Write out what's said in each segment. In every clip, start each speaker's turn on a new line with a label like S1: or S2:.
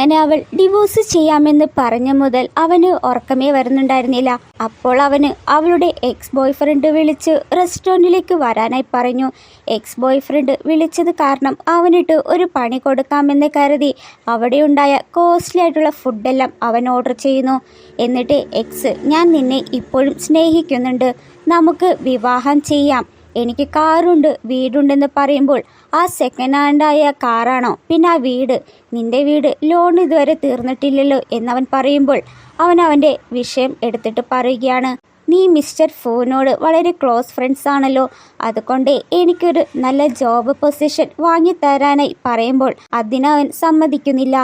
S1: അങ്ങനെ അവൾ ഡിവോഴ്സ് ചെയ്യാമെന്ന് പറഞ്ഞ മുതൽ അവന് ഉറക്കമേ വരുന്നുണ്ടായിരുന്നില്ല. അപ്പോൾ അവന് അവളുടെ എക്സ് ബോയ് ഫ്രണ്ട് വിളിച്ച് റെസ്റ്റോറൻറ്റിലേക്ക് വരാനായി പറഞ്ഞു. എക്സ് ബോയ് ഫ്രണ്ട് വിളിച്ചത് കാരണം അവനിട്ട് ഒരു പണി കൊടുക്കാമെന്ന് കരുതി അവിടെയുണ്ടായ കോസ്റ്റ്ലി ആയിട്ടുള്ള ഫുഡെല്ലാം അവൻ ഓർഡർ ചെയ്യുന്നു. എന്നിട്ട് എക്സ്, ഞാൻ നിന്നെ ഇപ്പോഴും സ്നേഹിക്കുന്നുണ്ട്, നമുക്ക് വിവാഹം ചെയ്യാം, എനിക്ക് കാറുണ്ട് വീടുണ്ടെന്ന് പറയുമ്പോൾ ആ സെക്കൻഡ് ഹാൻഡായ കാറാണോ പിന്നെ ആ വീട്, നിന്റെ വീട് ലോൺ ഇതുവരെ തീർന്നിട്ടില്ലല്ലോ എന്നവൻ പറയുമ്പോൾ അവൻ്റെ വിഷയം എടുത്തിട്ട് പറയുകയാണ്, നീ മിസ്റ്റർ ഫൂനോട് വളരെ ക്ലോസ് ഫ്രണ്ട്സ് ആണല്ലോ, അതുകൊണ്ട് എനിക്കൊരു നല്ല ജോബ് പൊസിഷൻ വാങ്ങിത്തരാനായി പറയുമ്പോൾ അതിനവൻ സമ്മതിക്കുന്നില്ല.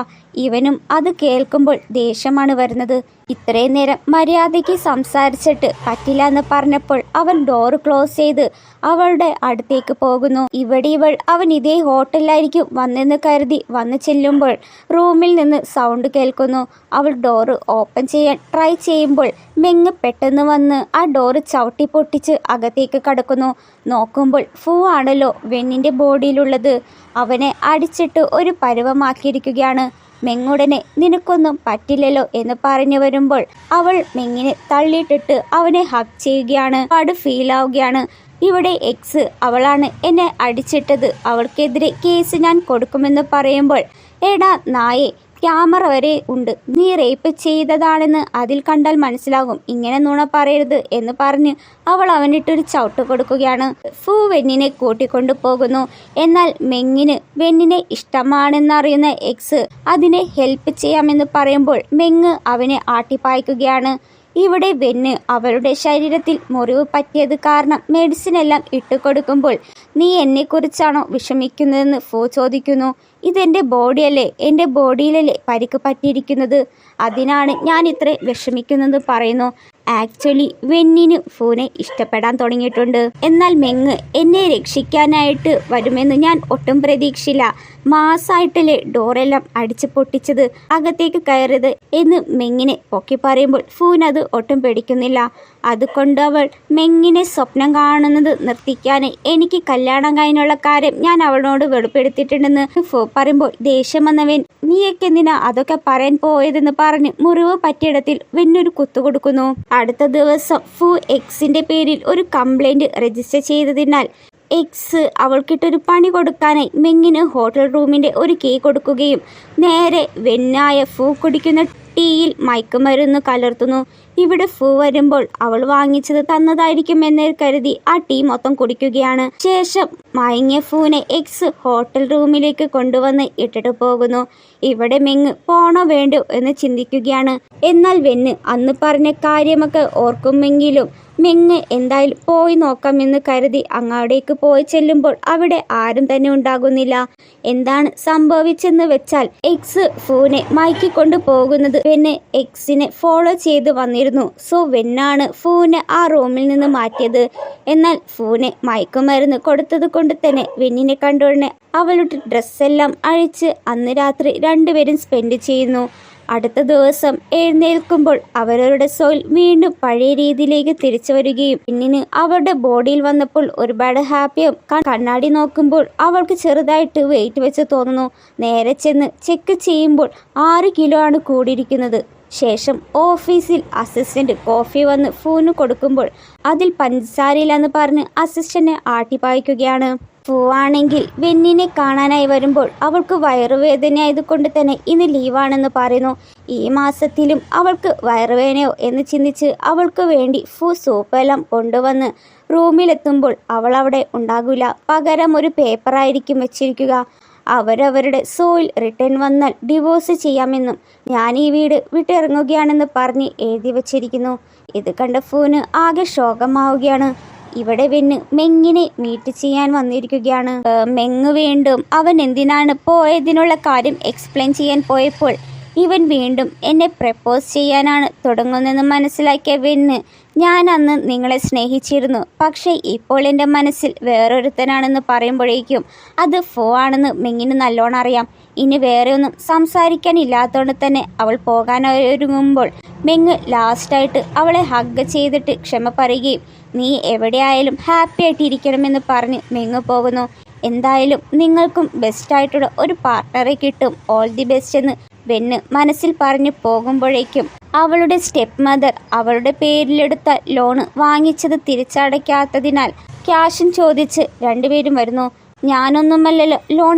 S1: ഇവനും അത് കേൾക്കുമ്പോൾ ദേഷ്യമാണ് വരുന്നത്. ഇത്രയും നേരം മര്യാദയ്ക്ക് സംസാരിച്ചിട്ട് പറ്റില്ല എന്ന് പറഞ്ഞപ്പോൾ അവൻ ഡോറ് ക്ലോസ് ചെയ്ത് അവളുടെ അടുത്തേക്ക് പോകുന്നു. ഇവിടെ അവൻ ഇതേ ഹോട്ടലിലായിരിക്കും വന്നെന്ന് കരുതി വന്നു ചെല്ലുമ്പോൾ റൂമിൽ നിന്ന് സൗണ്ട് കേൾക്കുന്നു. അവൾ ഡോറ് ഓപ്പൺ ചെയ്യാൻ ട്രൈ ചെയ്യുമ്പോൾ മെങ്ങ് പെട്ടെന്ന് വന്ന് ആ ഡോറ് ചവിട്ടി പൊട്ടിച്ച് അകത്തേക്ക് കടക്കുന്നു. നോക്കുമ്പോൾ ഫൂ ആണല്ലോ വെന്നിൻ്റെ ബോഡിയിലുള്ളത്. അവനെ അടിച്ചിട്ട് ഒരു പരുവമാക്കിയിരിക്കുകയാണ്. മെങ്ങുടനെ നിനക്കൊന്നും പറ്റില്ലല്ലോ എന്ന് പറഞ്ഞു വരുമ്പോൾ അവൾ മെങ്ങിനെ തള്ളിയിട്ടിട്ട് അവനെ ഹഗ് ചെയ്യുകയാണ്. ഒരുപാട് ഫീൽ ആവുകയാണ്. ഇവിടെ എക്സ് അവളാണ് എന്നെ അടിച്ചിട്ടത്, അവൾക്കെതിരെ കേസ് ഞാൻ കൊടുക്കുമെന്ന് പറയുമ്പോൾ എടാ നായെ, ക്യാമറ വരെ ഉണ്ട്, നീ റേപ്പ് ചെയ്തതാണെന്ന് അതിൽ കണ്ടാൽ മനസ്സിലാകും, ഇങ്ങനെ നുണ പറയരുത് എന്ന് പറഞ്ഞ് അവൾ അവനിട്ടൊരു ചവിട്ട് കൊടുക്കുകയാണ്. ഫൂ വെന്നിനെ കൂട്ടിക്കൊണ്ടു പോകുന്നു. എന്നാൽ മെങ്ങിന് വെന്നിനെ ഇഷ്ടമാണെന്നറിയുന്ന എക്സ് അതിനെ ഹെൽപ്പ് ചെയ്യാമെന്ന് പറയുമ്പോൾ മെങ്ങ് അവനെ ആട്ടിപ്പായിക്കുകയാണ്. ഇവിടെ വെന്ന് അവളുടെ ശരീരത്തിൽ മുറിവ് പറ്റിയത് കാരണം മെഡിസിൻ എല്ലാം ഇട്ടുകൊടുക്കുമ്പോൾ നീ എന്നെക്കുറിച്ചാണോ വിഷമിക്കുന്നതെന്ന് ഫൂ ചോദിക്കുന്നു. ഇതെൻ്റെ ബോഡിയല്ലേ, എൻ്റെ ബോഡിയിലല്ലേ പരിക്ക് പറ്റിയിരിക്കുന്നത്, അതിനാണ് ഞാൻ ഇത്ര വിഷമിക്കുന്നത് പറയുന്നു. ആക്ച്വലി വെന്നിന് ഫൂനെ ഇഷ്ടപ്പെടാൻ തുടങ്ങിയിട്ടുണ്ട്. എന്നാൽ മെങ്ങ് എന്നെ രക്ഷിക്കാനായിട്ട് വരുമെന്ന് ഞാൻ ഒട്ടും പ്രതീക്ഷിച്ചില്ല, മാസമായിട്ടല്ലേ ഡോറെല്ലാം അടിച്ച് പൊട്ടിച്ചത്, അകത്തേക്ക് കയറിയത് എന്ന് മെങ്ങിനെ പൊക്കി പറയുമ്പോൾ ഫൂനത് ഒട്ടും പേടിക്കുന്നില്ല. അതുകൊണ്ട് അവൾ മെങ്ങിനെ സ്വപ്നം കാണുന്നത് നിർത്തിക്കാൻ എനിക്ക് കല്യാണം കഴിഞ്ഞുള്ള കാര്യം ഞാൻ അവളോട് വെളിപ്പെടുത്തിയിട്ടുണ്ടെന്ന് ഫൂ പറയുമ്പോൾ ദേഷ്യം വന്നവൻ നീയൊക്കെ എന്തിനാ അതൊക്കെ പറയാൻ പോയതെന്ന് പറഞ്ഞ് മുറിവ് പറ്റിയിടത്തിൽ വെന്നൊരു കുത്തു കൊടുക്കുന്നു. അടുത്ത ദിവസം ഫൂ എക്സിന്റെ പേരിൽ ഒരു കംപ്ലൈന്റ് രജിസ്റ്റർ ചെയ്തതിനാൽ എക്സ് അവൾക്കിട്ടൊരു പണി കൊടുക്കാനായി മെങ്ങിന് ഹോട്ടൽ റൂമിന്റെ ഒരു കീ കൊടുക്കുകയും നേരെ വെന്നായ ഫൂ കുടിക്കുന്ന ടീയിൽ മയക്കുമരുന്ന് കലർത്തുന്നു. ഇവിടെ ഫൂ വരുമ്പോൾ അവൾ വാങ്ങിച്ചത് തന്നതായിരിക്കും എന്ന് കരുതി ആ ടീ മൊത്തം കുടിക്കുകയാണ്. ശേഷം മയങ്ങിയ ഫൂനെ എക്സ് ഹോട്ടൽ റൂമിലേക്ക് കൊണ്ടുവന്ന് ഇട്ടിട്ട് പോകുന്നു. ഇവിടെ മെങ്ങ് പോണോ വേണ്ടോ എന്ന് ചിന്തിക്കുകയാണ്. എന്നാൽ വെന്ന് അന്ന് പറഞ്ഞ കാര്യമൊക്കെ ഓർക്കുമെങ്കിലും മെങ്ങ് എന്തായാലും പോയി നോക്കാമെന്ന് കരുതി അങ്ങോട്ടേക്ക് പോയി ചെല്ലുമ്പോൾ അവിടെ ആരും തന്നെ ഉണ്ടാകുന്നില്ല. എന്താണ് സംഭവിച്ചെന്ന് വെച്ചാൽ എക്സ് ഫൂനെ മയക്കിക്കൊണ്ട് പോകുന്നത് വെന്ന് എക്സിനെ ഫോളോ ചെയ്ത് വന്നിരുന്നു. സോ വെന്നാണ് ഫൂനെ ആ റൂമിൽ നിന്ന് മാറ്റിയത്. എന്നാൽ ഫൂനെ മയക്കുമരുന്ന് കൊടുത്തത് കൊണ്ട് തന്നെ വെന്നിനെ കണ്ടുടനെ അവളുടെ ഡ്രസ്സെല്ലാം അഴിച്ച് അന്ന് രാത്രി രണ്ടുപേരും സ്പെൻഡ് ചെയ്യുന്നു. അടുത്ത ദിവസം എഴുന്നേൽക്കുമ്പോൾ അവരവരുടെ സോൾ വീണ്ടും പഴയ രീതിയിലേക്ക് തിരിച്ചു വരികയും പിന്നിന് അവരുടെ ബോഡിയിൽ വന്നപ്പോൾ ഒരുപാട് ഹാപ്പിയും. കണ്ണാടി നോക്കുമ്പോൾ അവൾക്ക് ചെറുതായിട്ട് വെയിറ്റ് വെച്ച് തോന്നുന്നു. നേരെ ചെന്ന് ചെക്ക് ചെയ്യുമ്പോൾ 6 കിലോ ആണ് കൂടിയിരിക്കുന്നത്. ശേഷം ഓഫീസിൽ അസിസ്റ്റന്റ് കോഫി വന്ന് ഫൂന് കൊടുക്കുമ്പോൾ അതിൽ പഞ്ചസാരയില്ലെന്ന് പറഞ്ഞ് അസിസ്റ്റന്റിനെ ആട്ടിപ്പായിക്കുകയാണ്. ഫൂ ആണെങ്കിൽ വെന്നിനെ കാണാനായി വരുമ്പോൾ അവൾക്ക് വയറുവേദനയായതുകൊണ്ട് തന്നെ ഇന്ന് ലീവാണെന്ന് പറയുന്നു. ഈ മാസത്തിലും അവൾക്ക് വയറുവേദനയോ എന്ന് ചിന്തിച്ച് അവൾക്ക് വേണ്ടി ഫൂ സൂപ്പെല്ലാം കൊണ്ടുവന്ന് റൂമിലെത്തുമ്പോൾ അവൾ അവിടെ ഉണ്ടാകില്ല. പകരം ഒരു പേപ്പറായിരിക്കും വെച്ചിരിക്കുക. അവരവരുടെ സോയിൽ റിട്ടേൺ വന്നാൽ ഡിവോഴ്സ് ചെയ്യാമെന്നും ഞാൻ ഈ വീട് വിട്ടിറങ്ങുകയാണെന്ന് പറഞ്ഞ് എഴുതി വച്ചിരിക്കുന്നു. ഇത് കണ്ട ഫൂന് ആകെ ശോകമാവുകയാണ്. ഇവിടെ വെന്ന് മെങ്ങിനെ മീറ്റ് ചെയ്യാൻ വന്നിരിക്കുകയാണ്. മെങ്ങ് വീണ്ടും അവൻ എന്തിനാണ് പോയതിനുള്ള കാര്യം എക്സ്പ്ലെയിൻ ചെയ്യാൻ പോയപ്പോൾ ഇവൻ വീണ്ടും എന്നെ പ്രപ്പോസ് ചെയ്യാനാണ് തുടങ്ങുന്നതെന്ന് മനസ്സിലാക്കിയ വെന്ന് ഞാൻ അന്ന് നിങ്ങളെ സ്നേഹിച്ചിരുന്നു, പക്ഷേ ഇപ്പോൾ എൻ്റെ മനസ്സിൽ വേറൊരുത്തനാണെന്ന് പറയുമ്പോഴേക്കും അത് ഫോ ആണെന്ന് മെങ്ങിന് നല്ലോണം അറിയാം. ഇനി വേറെ ഒന്നും സംസാരിക്കാനില്ലാത്തതുകൊണ്ട് തന്നെ അവൾ പോകാനൊരുങ്ങുമ്പോൾ മെങ്ങ് ലാസ്റ്റായിട്ട് അവളെ ഹഗ് ചെയ്തിട്ട് ക്ഷമ പറയുകയും നീ എവിടെയായാലും ഹാപ്പി ആയിട്ട് ഇരിക്കണമെന്ന് പറഞ്ഞ് മെങ്ങ് പോകുന്നു. എന്തായാലും നിങ്ങൾക്കും ബെസ്റ്റായിട്ടുള്ള ഒരു പാർട്ട്ണറെ കിട്ടും, ഓൾ ദി ബെസ്റ്റ് എന്ന് വെന്ന് മനസ്സിൽ പറഞ്ഞു പോകുമ്പോഴേക്കും അവളുടെ സ്റ്റെപ്പ് മദർ അവളുടെ പേരിലെടുത്ത ലോണ് വാങ്ങിച്ചത് തിരിച്ചടയ്ക്കാത്തതിനാൽ ക്യാഷും ചോദിച്ച് രണ്ടുപേരും വരുന്നു. ഞാനൊന്നുമല്ലല്ലോ ലോൺ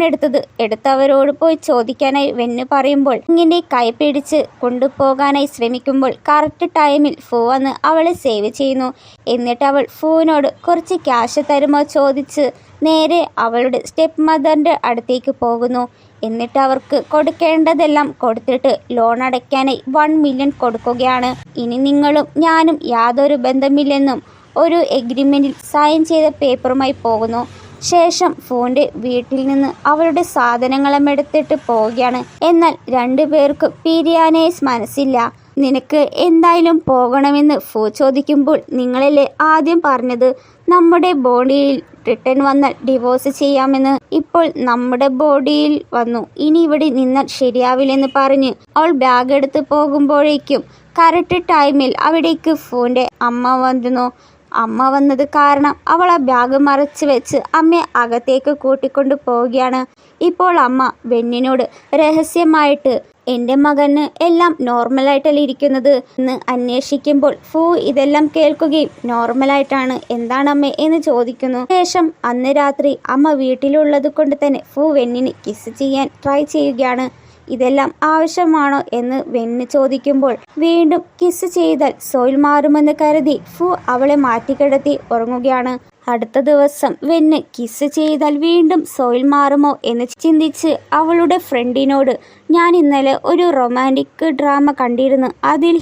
S1: എടുത്തവരോട് പോയി ചോദിക്കാനായി വെന്ന് പറയുമ്പോൾ ഇങ്ങനെ കൈ പിടിച്ച് കൊണ്ടുപോകാനായി ശ്രമിക്കുമ്പോൾ കറക്റ്റ് ടൈമിൽ ഫൂ വന്ന് അവളെ സേവ് ചെയ്യുന്നു. എന്നിട്ട് അവൾ ഫൂവിനോട് കുറച്ച് ക്യാഷ് തരുമോ ചോദിച്ച് നേരെ അവളുടെ സ്റ്റെപ്പ് മദറിൻ്റെ അടുത്തേക്ക് പോകുന്നു. എന്നിട്ട് അവർക്ക് കൊടുക്കേണ്ടതെല്ലാം കൊടുത്തിട്ട് ലോൺ അടയ്ക്കാനായി 1 മില്യൺ കൊടുക്കുകയാണ്. ഇനി നിങ്ങളും ഞാനും യാതൊരു ബന്ധമില്ലെന്നും ഒരു എഗ്രിമെൻറ്റിൽ സൈൻ ചെയ്ത പേപ്പറുമായി പോകുന്നു. ശേഷം ഫൂൻ്റെ വീട്ടിൽ നിന്ന് അവളുടെ സാധനങ്ങളും എടുത്തിട്ട് പോവുകയാണ്. എന്നാൽ രണ്ടുപേർക്കും പിരിയാനേ മനസ്സില്ല. നിനക്ക് എന്തായാലും പോകണമെന്ന് ഫൂ ചോദിക്കുമ്പോൾ നിങ്ങളല്ലേ ആദ്യം പറഞ്ഞത് നമ്മുടെ ബോഡിയിൽ റിട്ടേൺ വന്നാൽ ഡിവോഴ്സ് ചെയ്യാമെന്ന്. ഇപ്പോൾ നമ്മുടെ ബോഡിയിൽ വന്നു, ഇനി ഇവിടെ നിന്നാൽ ശരിയാവില്ലെന്ന് പറഞ്ഞ് അവൾ ബാഗ് എടുത്ത് പോകുമ്പോഴേക്കും കറക്റ്റ് ടൈമിൽ അവിടേക്ക് ഫൂൻ്റെ അമ്മ വന്നു. അമ്മ വന്നത് കാരണം അവൾ ആ ബാഗ് മറച്ച് വെച്ച് അമ്മയെ അകത്തേക്ക് കൂട്ടിക്കൊണ്ട് പോവുകയാണ്. ഇപ്പോൾ അമ്മ വെന്നിനോട് രഹസ്യമായിട്ട് എൻ്റെ മകന് എല്ലാം നോർമലായിട്ടല്ല ഇരിക്കുന്നത് എന്ന് അന്വേഷിക്കുമ്പോൾ ഫൂ ഇതെല്ലാം കേൾക്കുകയും നോർമലായിട്ടാണ് എന്താണമ്മേ എന്ന് ചോദിക്കുന്നു. ശേഷം അന്ന് രാത്രി അമ്മ വീട്ടിലുള്ളത് കൊണ്ട് തന്നെ ഫൂ വെന്നിന് കിസ് ചെയ്യാൻ ട്രൈ ചെയ്യുകയാണ്. ഇതെല്ലാം ആവശ്യമാണോ എന്ന് വെന്ന് ചോദിക്കുമ്പോൾ വീണ്ടും കിസ് ചെയ്താൽ സോയിൽ മാറുമെന്ന് കരുതി ഫൂ അവളെ മാറ്റിക്കിടത്തി ഉറങ്ങുകയാണ്. അടുത്ത ദിവസം വെന്ന് കിസ് ചെയ്താൽ വീണ്ടും സോയിൽ മാറുമോ എന്ന് ചിന്തിച്ച് അവളുടെ ഫ്രണ്ടിനോട് ഞാൻ ഇന്നലെ ഒരു റൊമാൻറ്റിക് ഡ്രാമ കണ്ടിരുന്നു, അതിൽ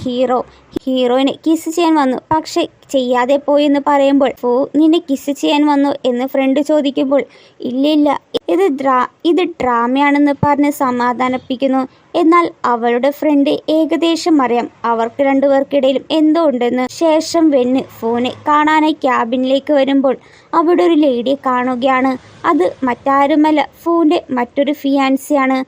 S1: ഹീറോയിനെ കിസ് ചെയ്യാൻ വന്നു, പക്ഷെ ചെയ്യാതെ പോയെന്ന് പറയുമ്പോൾ ഫൂ നിന്നെ കിസ് ചെയ്യാൻ വന്നു എന്ന് ഫ്രണ്ട് ചോദിക്കുമ്പോൾ ഇല്ലില്ല ഇത് ഡ്രാമയാണെന്ന് പറഞ്ഞ് സമാധാനിപ്പിക്കുന്നു. എന്നാൽ അവളുടെ ഫ്രണ്ട് ഏകദേശം അറിയാം അവർക്ക് രണ്ടുപേർക്കിടയിലും എന്തോ ഉണ്ടെന്ന്. ശേഷം വെന്ന് ഫൂനെ കാണാനായി ക്യാബിനിലേക്ക് വരുമ്പോൾ അവിടെ ഒരു ലേഡിയെ കാണുകയാണ്. അത് മറ്റാരുമല്ല ഫൂൻ്റെ മറ്റൊരു ഫിയാൻസിയാണ്.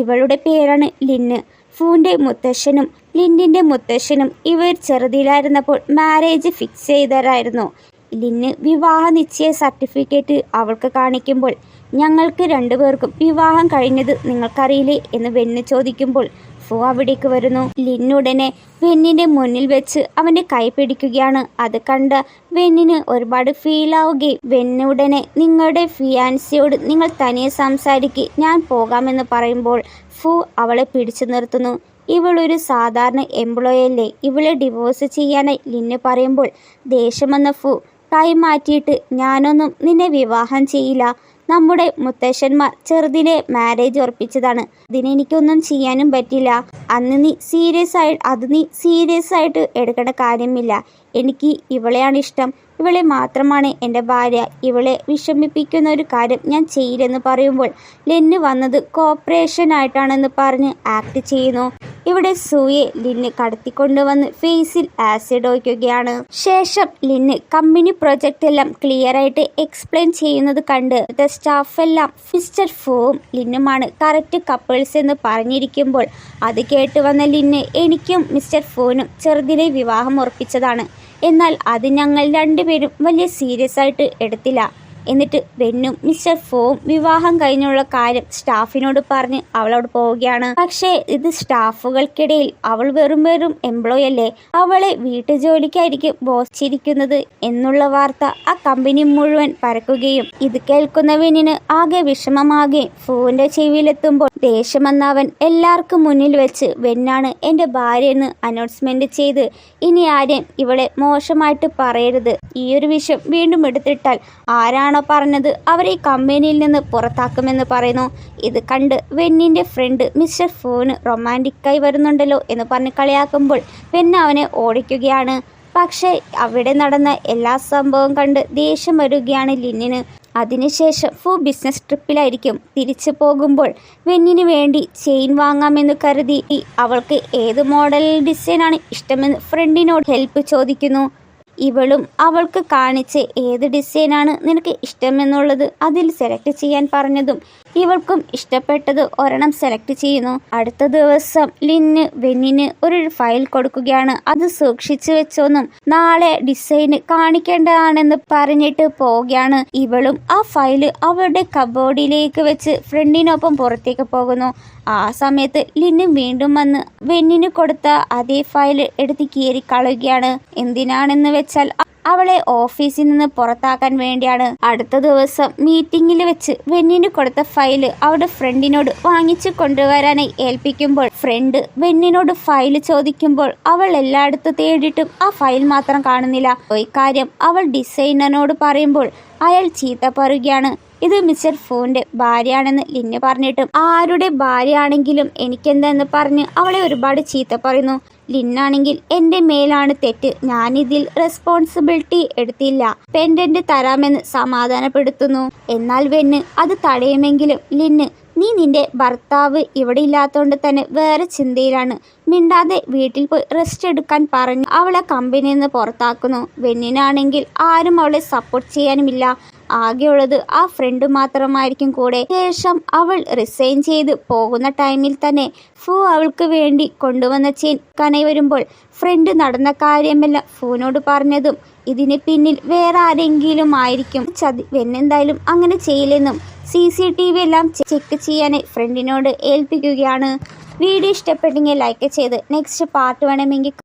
S1: ഇവളുടെ പേരാണ് ലിന്ന്. ഫൂൻ്റെ മുത്തശ്ശനും ലിന്നിൻ്റെ മുത്തശ്ശനും ഇവർ ചെറുതിലായിരുന്നപ്പോൾ മാരേജ് ഫിക്സ് ചെയ്തവരായിരുന്നു. ലിന്ന് വിവാഹ നിശ്ചയ സർട്ടിഫിക്കറ്റ് അവൾക്ക് കാണിക്കുമ്പോൾ ഞങ്ങൾക്ക് രണ്ടുപേർക്കും വിവാഹം കഴിഞ്ഞത് നിങ്ങൾക്കറിയില്ലേ എന്ന് വെന്ന് ചോദിക്കുമ്പോൾ ഫൂ അവിടേക്ക് വരുന്നു. ലിന്നുടനെ വെന്നിൻ്റെ മുന്നിൽ വെച്ച് അവൻ്റെ കൈ പിടിക്കുകയാണ്. അത് കണ്ട വെന്നിന് ഒരുപാട് ഫീൽ ആവുകയും വെന്നുടനെ നിങ്ങളുടെ ഫിയാൻസിയോട് നിങ്ങൾ തനിയെ സംസാരിക്കുക, ഞാൻ പോകാമെന്ന് പറയുമ്പോൾ ഫൂ അവളെ പിടിച്ചു നിർത്തുന്നു. ഇവളൊരു സാധാരണ എംപ്ലോയി അല്ലേ, ഇവളെ ഡിവോഴ്സ് ചെയ്യാനായി ലിന്ന് പറയുമ്പോൾ ദേഷ്യം വന്ന ഫൂ കൈ മാറ്റിയിട്ട് ഞാനൊന്നും നിന്നെ വിവാഹം ചെയ്യില്ല, നമ്മുടെ മുത്തശ്ശന്മാർ ചെറുതിലെ മാരേജ് ഉറപ്പിച്ചതാണ്, അതിനെനിക്കൊന്നും ചെയ്യാനും പറ്റില്ല, നീ സീരിയസ് ആയിട്ട് എടുക്കേണ്ട കാര്യമില്ല, എനിക്ക് ഇവളെയാണ് ഇഷ്ടം, ഇവളെ മാത്രമാണ് എൻ്റെ ഭാര്യ, ഇവളെ വിഷമിപ്പിക്കുന്ന ഒരു കാര്യം ഞാൻ ചെയ്യില്ലെന്ന് പറയുമ്പോൾ ലിന്ന് വന്നത് കോപ്പറേഷൻ ആയിട്ടാണെന്ന് പറഞ്ഞ് ആക്ട് ചെയ്യുന്നു. ഇവിടെ സൂയെ ലിന്ന് കടത്തിക്കൊണ്ടുവന്ന് ഫേസിൽ ആസിഡ് ഒഴിക്കുകയാണ്. ശേഷം ലിന്ന് കമ്പനി പ്രൊജക്റ്റ് എല്ലാം ക്ലിയർ ആയിട്ട് എക്സ്പ്ലെയിൻ ചെയ്യുന്നത് കണ്ട് സ്റ്റാഫ് എല്ലാം മിസ്റ്റർ ഫൂവും ലിന്നുമാണ് കറക്റ്റ് കപ്പിൾസ് എന്ന് പറഞ്ഞിരിക്കുമ്പോൾ അത് കേട്ട് വന്ന ലിന്ന് എനിക്കും മിസ്റ്റർ ഫൂനും ചെറുതിലെ വിവാഹം ഉറപ്പിച്ചതാണ്, എന്നാൽ അത് ഞങ്ങൾ രണ്ടുപേരും വലിയ സീരിയസ് ആയിട്ട് എടുത്തില്ല, എന്നിട്ട് വെന്നും മിസ്റ്റർ ഫോവും വിവാഹം കഴിഞ്ഞുള്ള കാര്യം സ്റ്റാഫിനോട് പറഞ്ഞ് അവളോട് പോവുകയാണ്. പക്ഷേ ഇത് സ്റ്റാഫുകൾക്കിടയിൽ അവൾ വെറും എംപ്ലോയി അല്ലേ, അവളെ വീട്ടുജോലിക്കായിരിക്കും ബോസ് ചിരിക്കുന്നത് എന്നുള്ള വാർത്ത ആ കമ്പനി മുഴുവൻ പരക്കുകയും ഇത് കേൾക്കുന്ന വെന്നിന് ആകെ വിഷമമാകുകയും ഫൂവിന്റെ ചെവിയിലെത്തുമ്പോൾ ദേഷ്യമെന്നവൻ എല്ലാവർക്കും മുന്നിൽ വെച്ച് വെന്നാണ് എൻ്റെ ഭാര്യ എന്ന് അനൗൺസ്മെന്റ് ചെയ്ത് ഇനി ആരെയും ഇവളെ മോശമായിട്ട് പറയരുത്, ഈ ഒരു വിഷയം വീണ്ടും എടുത്തിട്ടാൽ ആരാണോ പറഞ്ഞത് അവരെ ഈ കമ്പനിയിൽ നിന്ന് പുറത്താക്കുമെന്ന് പറയുന്നു. ഇത് കണ്ട് വെന്നിൻ്റെ ഫ്രണ്ട് മിസ്റ്റർ ഫൂന് റൊമാൻറ്റിക്കായി വരുന്നുണ്ടല്ലോ എന്ന് പറഞ്ഞ് കളിയാക്കുമ്പോൾ വെന്ന് അവനെ ഓടിക്കുകയാണ്. പക്ഷേ അവിടെ നടന്ന എല്ലാ സംഭവം കണ്ട് ദേഷ്യം വരികയാണ് ലിന്നിന്. അതിനുശേഷം ഫൂ ബിസിനസ് ട്രിപ്പിലായിരിക്കും. തിരിച്ചു പോകുമ്പോൾ വെന്നിന് വേണ്ടി ചെയിൻ വാങ്ങാമെന്ന് കരുതി അവൾക്ക് ഏത് മോഡൽ ഡിസൈനാണ് ഇഷ്ടമെന്ന് ഫ്രണ്ടിനോട് ഹെൽപ്പ് ചോദിക്കുന്നു. ഇവളും അവൾക്ക് കാണിച്ച് ഏത് ഡിസൈനാണ് നിനക്ക് ഇഷ്ടമെന്നുള്ളത് അതിൽ സെലക്ട് ചെയ്യാൻ പറഞ്ഞതും ഇവൾക്കും ഇഷ്ടപ്പെട്ടത് ഒരെണ്ണം സെലക്ട് ചെയ്യുന്നു. അടുത്ത ദിവസം ലിന്ന് വെന്നിന് ഒരു ഫയൽ കൊടുക്കുകയാണ്. അത് സൂക്ഷിച്ചു വെച്ചോന്നും നാളെ ഡിസൈന് കാണിക്കേണ്ടതാണെന്ന് പറഞ്ഞിട്ട് പോവുകയാണ്. ഇവളും ആ ഫയല് അവളുടെ കബോർഡിലേക്ക് വെച്ച് ഫ്രണ്ടിനൊപ്പം പുറത്തേക്ക് പോകുന്നു. ആ സമയത്ത് ലിന്ന് വീണ്ടും വന്ന് വെന്നിന് കൊടുത്ത അതേ ഫയൽ എടുത്ത് കീറി കളയുകയാണ്. എന്തിനാണെന്ന് വെച്ചാൽ അവളെ ഓഫീസിൽ നിന്ന് പുറത്താക്കാൻ വേണ്ടിയാണ്. അടുത്ത ദിവസം മീറ്റിംഗിൽ വെച്ച് വെന്നിന് കൊടുത്ത ഫയല് അവളുടെ ഫ്രണ്ടിനോട് വാങ്ങിച്ചു കൊണ്ടുവരാനായി ഏൽപ്പിക്കുമ്പോൾ ഫ്രണ്ട് വെന്നിനോട് ഫയല് ചോദിക്കുമ്പോൾ അവൾ എല്ലായിടത്തും തേടിയിട്ടും ആ ഫയൽ മാത്രം കാണുന്നില്ല. ഇക്കാര്യം അവൾ ഡിസൈനറിനോട് പറയുമ്പോൾ അയാൾ ചീത്ത പറയുകയാണ്. ഇത് മിസ്റ്റർ ഫൂന്റെ ഭാര്യയാണെന്ന് ലിന്ന് പറഞ്ഞിട്ടും ആരുടെ ഭാര്യയാണെങ്കിലും എനിക്കെന്താന്ന് പറഞ്ഞ് അവളെ ഒരുപാട് ചീത്ത പറയുന്നു. ലിന്നാണെങ്കിൽ എൻ്റെ മേലാണ് തെറ്റ്, ഞാനിതിൽ റെസ്പോൺസിബിലിറ്റി എടുത്തില്ല, പെൻഡന്റ് തരാമെന്ന് സമാധാനപ്പെടുത്തുന്നു. എന്നാൽ വെന്ന് അത് തടയുമെങ്കിലും ലിന്ന് നീ നിന്റെ ഭർത്താവ് ഇവിടെ ഇല്ലാത്തതുകൊണ്ട് തന്നെ വേറെ ചിന്തയിലാണ്, മിണ്ടാതെ വീട്ടിൽ പോയി റെസ്റ്റ് എടുക്കാൻ പറഞ്ഞ് അവളെ കമ്പനിയിൽ നിന്ന് പുറത്താക്കുന്നു. വെന്നിനാണെങ്കിൽ ആരും അവളെ സപ്പോർട്ട് ചെയ്യാനുമില്ല, ആകെയുള്ളത് ആ ഫ്രണ്ട് മാത്രമായിരിക്കും കൂടെ. ശേഷം അവൾ റിസൈൻ ചെയ്ത് പോകുന്ന ടൈമിൽ തന്നെ ഫൂ അവൾക്ക് വേണ്ടി കൊണ്ടുവന്ന ചെയിൻ കനയി വരുമ്പോൾ ഫ്രണ്ട് നടന്ന കാര്യമെല്ലാം ഫൂനോട് പറഞ്ഞതും ഇതിന് പിന്നിൽ വേറെ ആരെങ്കിലും ആയിരിക്കും ചതി. വെന്നെന്തായാലും അങ്ങനെ ചെയ്യില്ലെന്നും CCTV എല്ലാം ചെക്ക് ചെയ്യാനായി ഫ്രണ്ടിനോട് ഏൽപ്പിക്കുകയാണ്. വീഡിയോ ഇഷ്ടപ്പെട്ടെങ്കിൽ ലൈക്ക് ചെയ്ത് നെക്സ്റ്റ് പാർട്ട് വേണമെങ്കിൽ